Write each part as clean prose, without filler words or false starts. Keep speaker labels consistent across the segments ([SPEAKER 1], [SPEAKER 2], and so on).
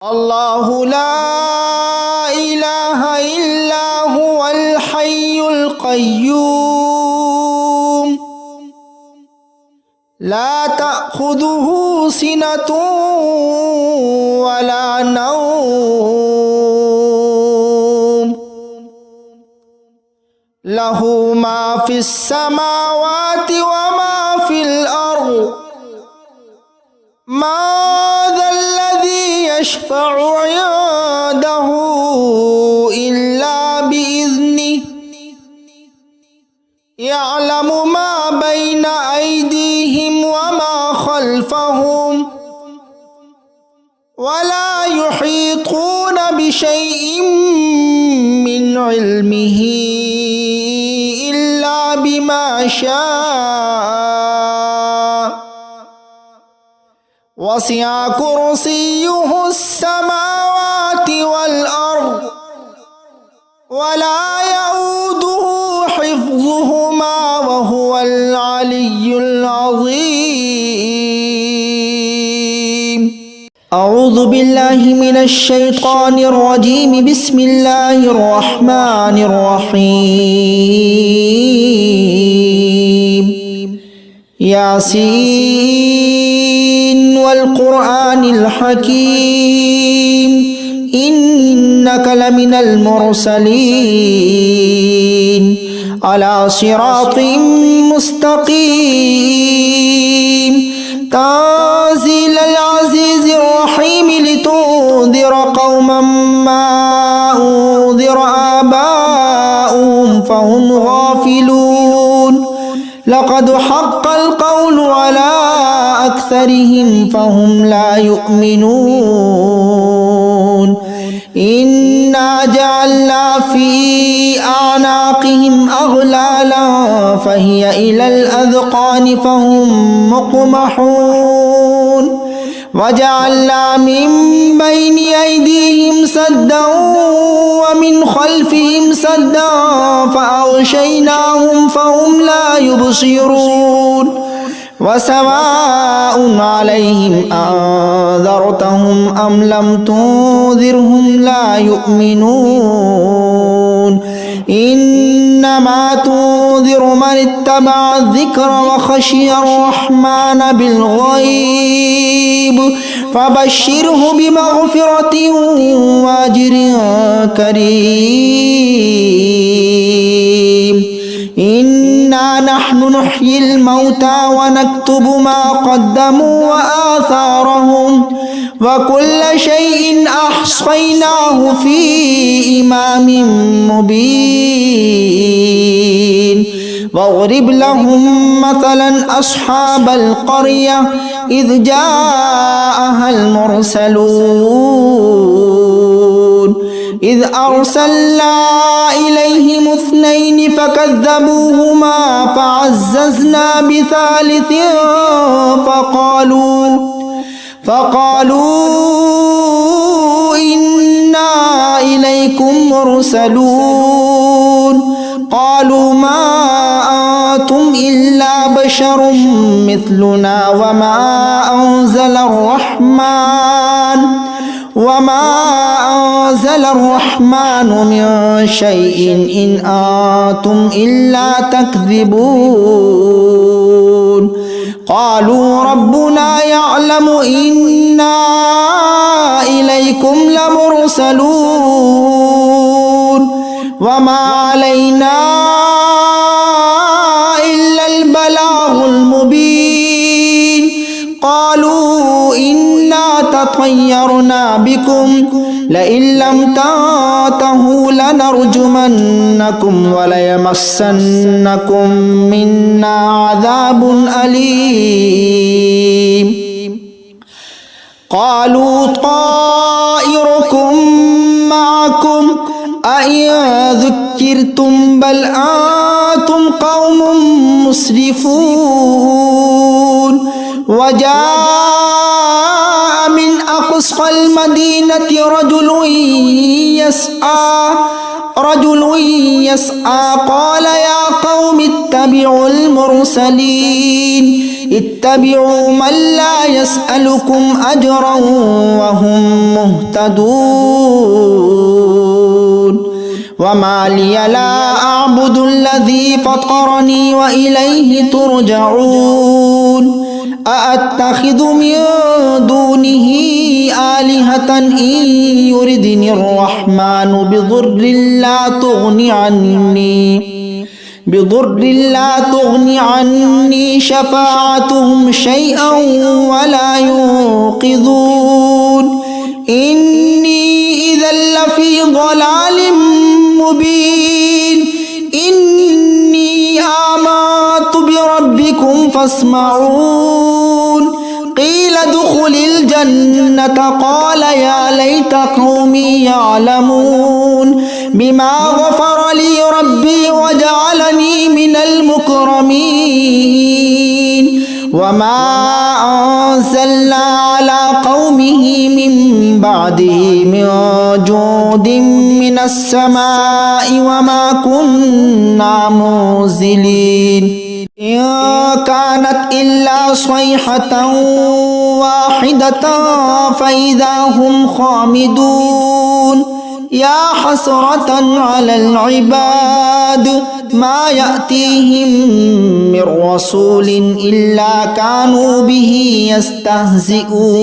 [SPEAKER 1] الله لا إله إلا هو الحي القيوم لا تأخذه سنة ولا نوم له ما في السماوات وما في الأرض ما ذا الذي يشفع عنده إلا بإذنه يعلم ما بين أيديهم وما خلفهم ولا يحيطون بشيء من علمه إلا بما شاء وسع كرسيه السماوات والأرض ولا يؤوده حفظهما وهو العلي العظيم. أعوذ بالله من الشيطان الرجيم. بسم الله الرحمن الرحيم. ياسين والقرآن الحكيم إنك لمن المرسلين على صراط مستقيم تنزيل العزيز الرحيم لتنذر قوما ما أنذر آباؤهم فهم غافلون لقد حق القول على أكثرهم فهم لا يؤمنون إنا جعلنا في أعناقهم أغلالا فهي إلى الأذقان فهم مقمحون وجعلنا من بين أيديهم سدا ومن خلفهم سدا فأغشيناهم فهم لا يبصرون وسواء عليهم أنذرتهم أم لم تنذرهم لا يؤمنون إنما تنذر من اتبع الذكر وخشي الرحمن بالغيب فبشره بمغفرة وأجر كريم. إنا نحن نحيي الموتى ونكتب ما قدموا وآثارهم وكل شيء أحصيناه في إمام مبين. واضرب لهم مثلا أصحاب القرية إذ جاءها المرسلون إذ أرسلنا إليهم اثنين فكذبوهما فعززنا بثالث فقالوا إنا إليكم مرسلون قالوا ما أنتم إلا بشر مثلنا وما أنزل الرحمن من شيء إن أنتم إلا تكذبون قالوا ربنا يعلم إنا إليكم لمرسلون وما علينا إلا البلاغ المبين. قالوا إنا تطيرنا بكم لئن لم تنتهوا لنرجمنكم وليمسنكم منا عذاب أليم. قالوا طائركم معكم أئن ذكرتم بل أنتم قوم مسرفون. وجاء من أقصى المدينة رجل يسعى رجل يسعى قال يا قوم اتبعوا المرسلين اتبعوا من لا يسألكم أجرا وهم مهتدون وما لي لا أعبد الذي فطرني وإليه ترجعون أأتخذ من دونه آلهة إن يردني الرحمن بضر لا تغني عني شفاعتهم شيئا ولا ينقذون إني إذا لفي ضلال مبين إني آمنت بربكم فاسمعون قيل ادخل الجنة قال يا ليت قومي يعلمون بما غفر لي ربي وجعلني من المكرمين وما أنزلنا على قومه من بعده من جود من السماء وما كنا منزلين إن كانت إلا صيحة واحدة فإذا هم خامدون يا حسرة على العباد ما يأتيهم من رسول إلا كانوا به يستهزئون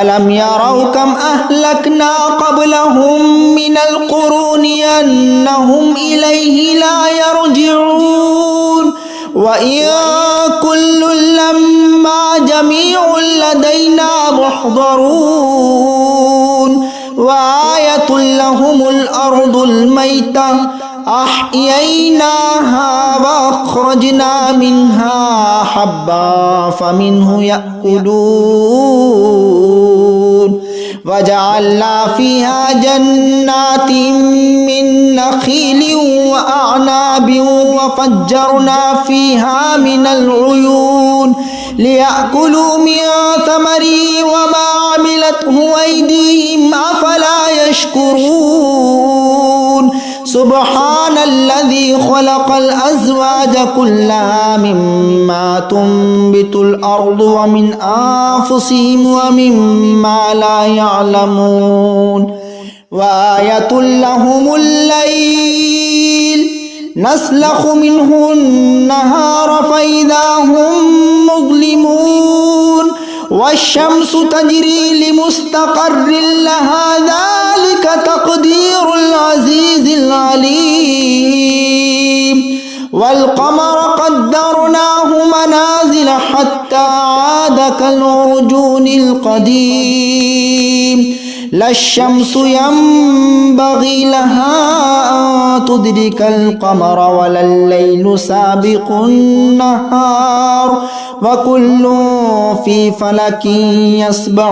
[SPEAKER 1] ألم يروا كم أهلكنا قبلهم من القرون أنهم إليه لا يرجعون وإن كل لما جميع لدينا محضرون وآية لهم الأرض الميتة أحييناها وأخرجنا منها حبا فمنه يأكلون وجعلنا فيها جنات من نخيل وأعناب وفجرنا فيها من العيون ليأكلوا من ثمره وما عملته أيديهم أفلا يشكرون سبحان الذي خلق الأزواج كلها مما تنبت الأرض ومن أنفسهم ومما لا يعلمون وآية لهم الليل نسلخ منه النهار فإذا هم مظلمون والشمس تجري لمستقر لها ذلك تقدير العزيز العليم والقمر قدرناه منازل حتى عاد كالعرجون القديم لا الشمس ينبغي لها أن تدرك القمر ولا الليل سابق النهار وكل في فلك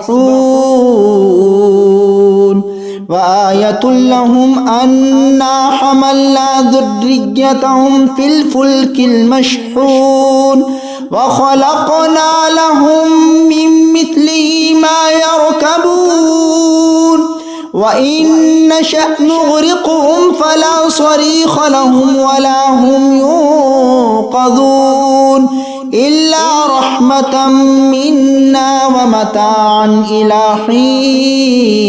[SPEAKER 1] يسبحون وآية لهم أنا حملنا ذريتهم في الفلك المشحون وخلقنا لهم من مثله ما يركبون وإن نشأ نغرقهم فلا صريخ لهم ولا هم ينقذون إلا رحمة منا ومتاعا إلى حين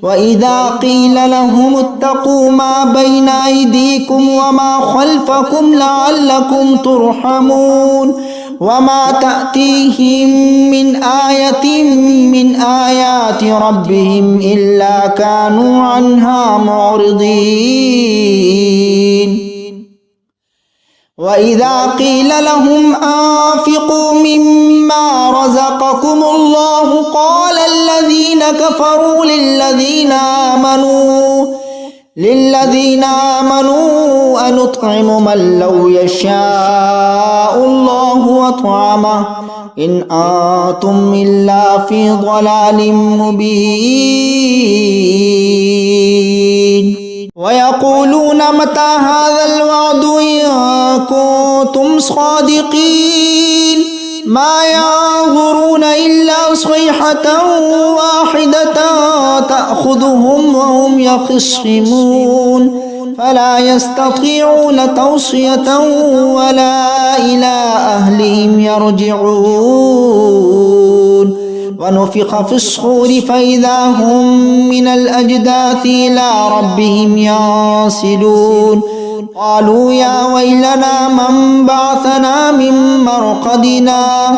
[SPEAKER 1] وإذا قيل لهم اتقوا ما بين أيديكم وما خلفكم لعلكم ترحمون وما تأتيهم من آية من آيات ربهم إلا كانوا عنها معرضين وإذا قيل لهم أنفقوا مما رزقكم الله قال الذين كفروا للذين آمنوا أنطعم من لو يشاء الله أطعمه إن أنتم إلا في ضلال مبين ويقولون متى هذا الوعد إن كنتم صادقين ما ينظرون إلا صيحة واحدة تأخذهم وهم يخصمون فلا يستطيعون توصية ولا إلى أهلهم يرجعون ونفخ في الصور فإذا هم من الأجداث إلى ربهم ينسلون قالوا يا ويلنا من بعثنا من مرقدنا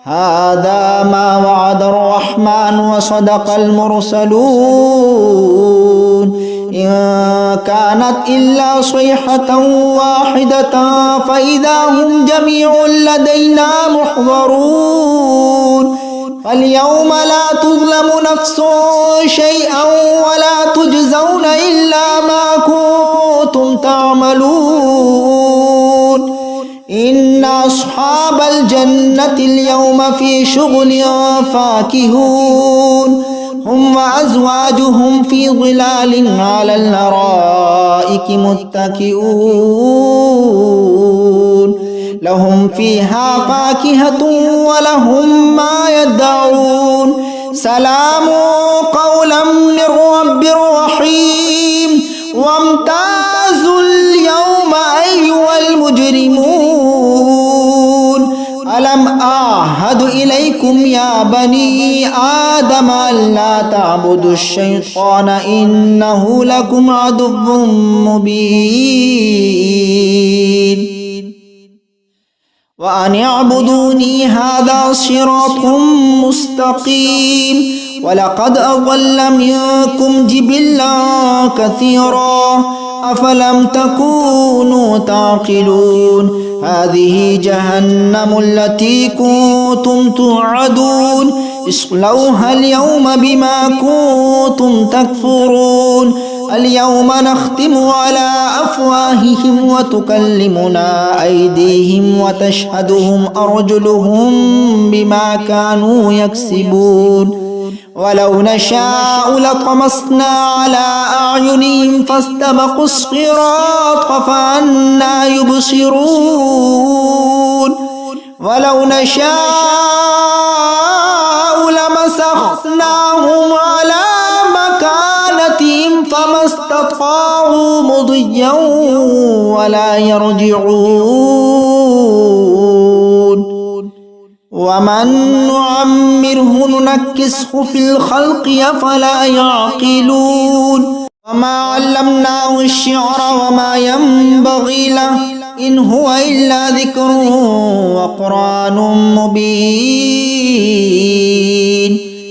[SPEAKER 1] هذا ما وعد الرحمن وصدق المرسلون إن كانت إلا صيحة واحدة فإذا هم جميع لدينا محضرون فاليوم لا تظلم نفس شيئا ولا تجزون إلا ما كنتم تعملون إن أصحاب الجنة اليوم في شغل فاكهون هم وأزواجهم في ظلال على الأرائك متكئون لهم فيها فاكهة ولهم ما يدعون سلام قولا من رب رحيم وامتازوا اليوم أيها المجرمون ألم أعهد إليكم يا بني آدم ألا تعبدوا الشيطان إنه لكم عدو مبين وأن اعبدوني هذا صراط مستقيم ولقد أضل منكم جبلا كثيرا أفلم تكونوا تعقلون هذه جهنم التي كنتم توعدون اصلوها اليوم بما كنتم تكفرون اليوم نختم على أفواههم وتكلمنا أيديهم وتشهدهم أرجلهم بما كانوا يكسبون ولو نشاء لطمسنا على أعينهم فاستبقوا الصراط فأنى يبصرون ولو نشاء لمسخناهم على مكانتهم فما استطاعوا مضيا ولا يرجعون ومن نعمره ننكسه في الخلق أفلا يعقلون وما علمناه الشعر وما ينبغي له إن هو إلا ذكر وقرآن مبين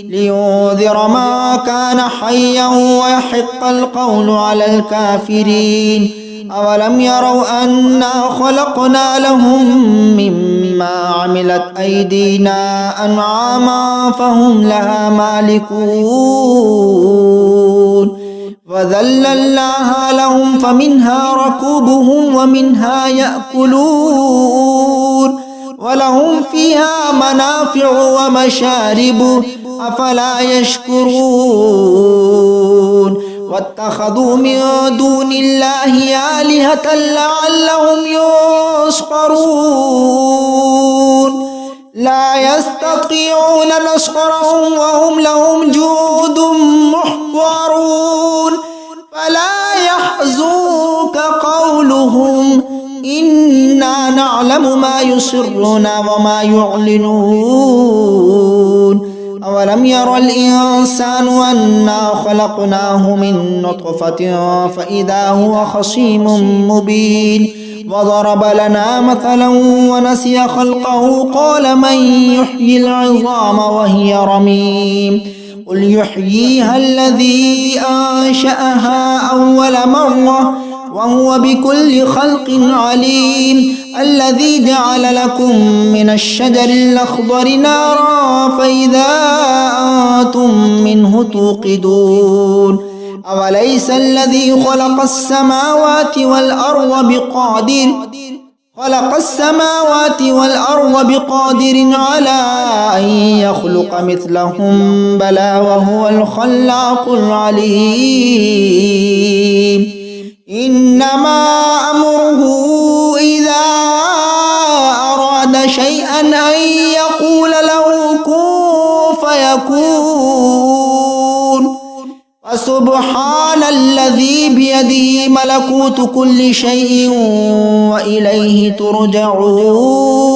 [SPEAKER 1] لينذر ما كان حيا ويحق القول على الكافرين أولم يروا أنا خلقنا لهم مما عملت أيدينا أنعاما فهم لها مالكون وذللناها لهم فمنها ركوبهم ومنها يأكلون ولهم فيها منافع ومشارب أفلا يشكرون واتخذوا من دون الله آلهة لعلهم ينصرون لا يستطيعون نصرهم وهم لهم جند محضرون فلا يحزنك قولهم إنا نعلم ما يسرون وما يعلنون أولم ير الإنسان أنا خلقناه من نطفة فإذا هو خصيم مبين وضرب لنا مثلا ونسي خلقه قال من يحيي العظام وهي رميم قل يحييها الذي أنشأها أول مرة وهو بكل خلق عليم الذي جعل لكم من الشجر الأخضر نارا فإذا أنتم منه توقدون أوليس الذي خلق السماوات والأرض بقادر على أن يخلق مثلهم بلى وهو الخلاق العليم إنما أمره إذا أراد شيئا أن ويكون. فسبحان الذي بيده ملكوت كل شيء وإليه ترجعون.